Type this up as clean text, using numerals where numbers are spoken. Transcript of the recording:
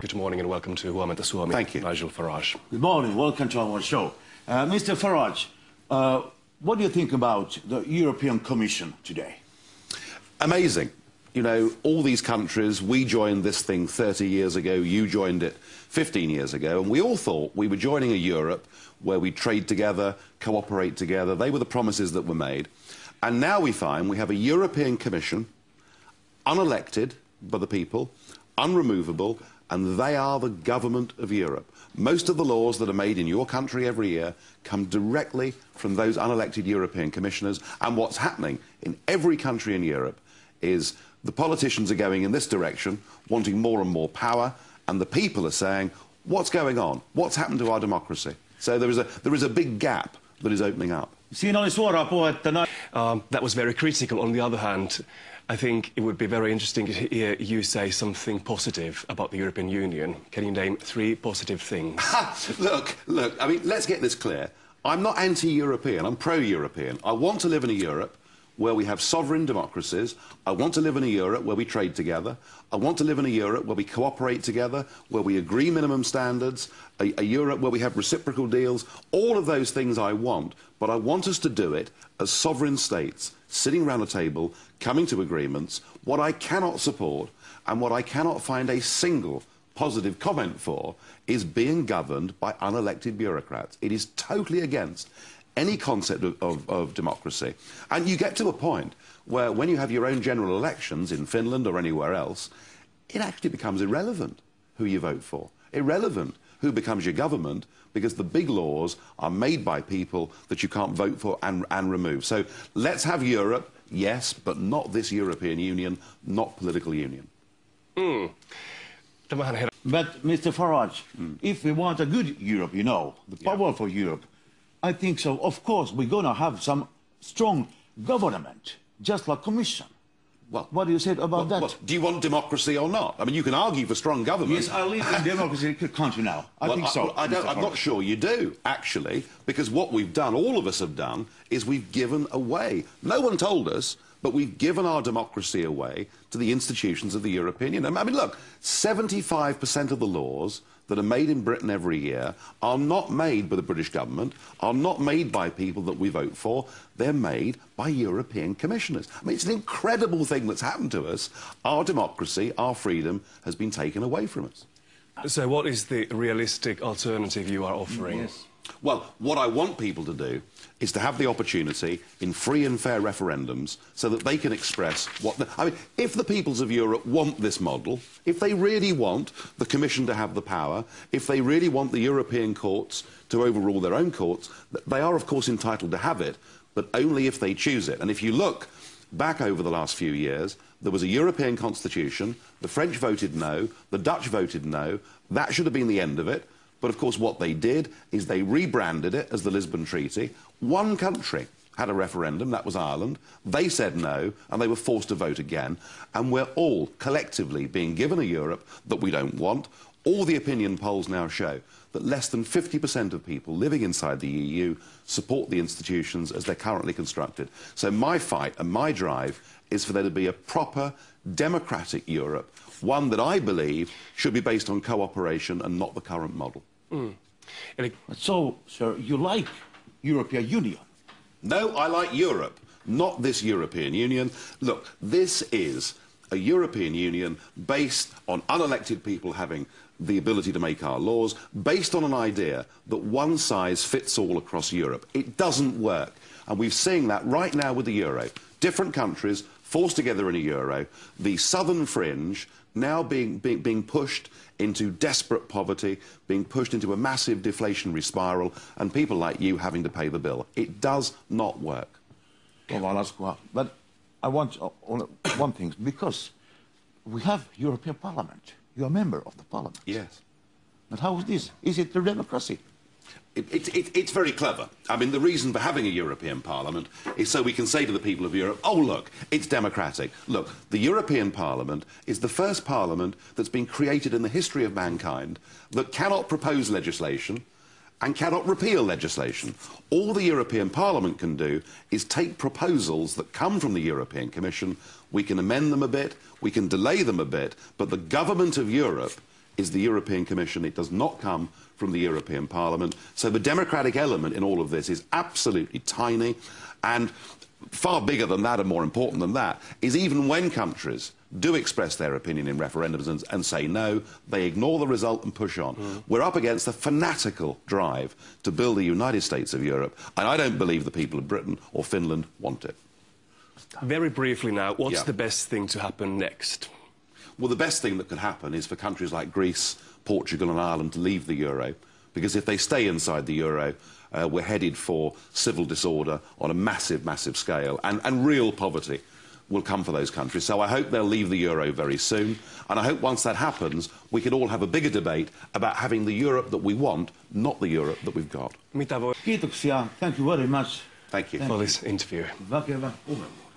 good morning and welcome to Huomenta Suomi. Thank you. Nigel Farage. Good morning, welcome to our show. Mr. Farage, what do you think about the European Commission today? Amazing. You know, all these countries, we joined this thing 30 years ago, you joined it 15 years ago, and we all thought we were joining a Europe where we trade together, cooperate together. They were the promises that were made. And now we find we have a European Commission, unelected by the people, unremovable, and they are the government of Europe. Most of the laws that are made in your country every year come directly from those unelected European commissioners, and what's happening in every country in Europe is the politicians are going in this direction, wanting more and more power, and the people are saying, what's going on? What's happened to our democracy? So there is a big gap that is opening up. That was very critical. On the other hand, I think it would be very interesting to hear you say something positive about the European Union. Can you name 3 positive things? Look, I mean, let's get this clear. I'm not anti-European, I'm pro-European. I want to live in a Europe where we have sovereign democracies. I want to live in a Europe where we trade together. I want to live in a Europe where we cooperate together, where we agree minimum standards, a Europe where we have reciprocal deals. All of those things I want, but I want us to do it as sovereign states, sitting around a table, coming to agreements. What I cannot support, and what I cannot find a single positive comment for, is being governed by unelected bureaucrats. It is totally against any concept of democracy. And you get to a point where when you have your own general elections in Finland or anywhere else, it actually becomes irrelevant who you vote for. Irrelevant who becomes your government, because the big laws are made by people that you can't vote for and remove. So let's have Europe, yes, but not this European Union, not political union. But, Mr. Farage, if we want a good Europe, you know, the powerful Europe, I think so. Of course, we're going to have some strong government, just like Commission. Well, what do you say about that? Well, do you want democracy or not? I mean, you can argue for strong government. Yes, I live in democracy country now. I think so. I'm not sure you do, actually, because what we've done, all of us have done, is we've given away. No one told us, but we've given our democracy away to the institutions of the European Union. I mean, look, 75% of the laws that are made in Britain every year are not made by the British government, are not made by people that we vote for. They're made by European commissioners. I mean, it's an incredible thing that's happened to us. Our democracy, our freedom has been taken away from us. So what is the realistic alternative you are offering? Yes. Well, what I want people to do is to have the opportunity in free and fair referendums so that they can express what... I mean, if the peoples of Europe want this model, if they really want the Commission to have the power, if they really want the European courts to overrule their own courts, they are, of course, entitled to have it, but only if they choose it. And if you look back over the last few years, there was a European constitution, the French voted no, the Dutch voted no. That should have been the end of it. But, of course, what they did is they rebranded it as the Lisbon Treaty. One country had a referendum, that was Ireland. They said no, and they were forced to vote again. And we're all collectively being given a Europe that we don't want. All the opinion polls now show that less than 50% of people living inside the EU support the institutions as they're currently constructed. So my fight and my drive is for there to be a proper, democratic Europe, one that I believe should be based on cooperation and not the current model. So, sir, you like European Union? No, I like Europe, not this European Union. Look, this is a European Union based on unelected people having the ability to make our laws, based on an idea that one size fits all across Europe. It doesn't work. And we're seeing that right now with the euro. Different countries forced together in a euro, the southern fringe now being pushed into desperate poverty, being pushed into a massive deflationary spiral, and people like you having to pay the bill. It does not work. But I want one thing, because we have European Parliament. You're a member of the Parliament. Yes. But how is this? Is it the democracy? It's very clever. I mean, the reason for having a European Parliament is so we can say to the people of Europe, oh, look, it's democratic. Look, the European Parliament is the first parliament that's been created in the history of mankind that cannot propose legislation and cannot repeal legislation. All the European Parliament can do is take proposals that come from the European Commission, we can amend them a bit, we can delay them a bit, but the government of Europe is the European Commission. It does not come from the European Parliament. So the democratic element in all of this is absolutely tiny, and far bigger than that and more important than that is even when countries do express their opinion in referendums and say no, they ignore the result and push on. We're up against a fanatical drive to build the United States of Europe, and I don't believe the people of Britain or Finland want it. Very briefly now, what's the best thing to happen next? Well, the best thing that could happen is for countries like Greece, Portugal and Ireland to leave the euro, because if they stay inside the euro, we're headed for civil disorder on a massive, massive scale, and real poverty will come for those countries. So I hope they'll leave the euro very soon, and I hope once that happens, we can all have a bigger debate about having the Europe that we want, not the Europe that we've got. Kiitoksia. Thank you very much. Thank you. For this interview. Väkevä puheenvuoro.